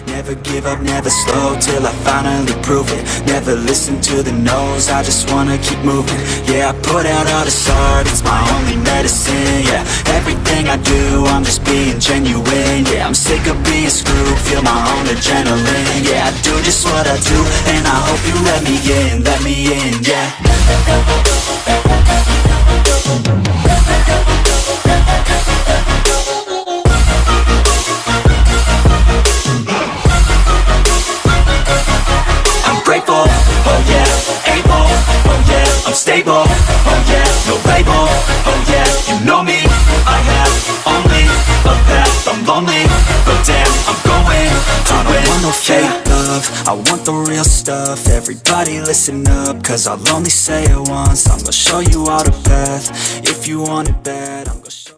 Never give up, never slow, till I finally prove it. Never listen to the no's, I just wanna keep moving. Yeah, I put out all this art, it's my only medicine. Yeah, everything I do, I'm just being genuine. Yeah, I'm sick of being screwed, feel my own adrenaline. Yeah, I do just what I do, and I hope you let me in, yeah. Grateful, oh yeah, able, oh yeah, I'm stable, oh yeah, no label, oh yeah, you know me, I have only a path, I'm lonely, but damn, I'm going to win. I don't want no fake love, I want the real stuff. Everybody listen up, cause I'll only say it once. I'm gonna show you all the path, if you want it bad, I'm gonna show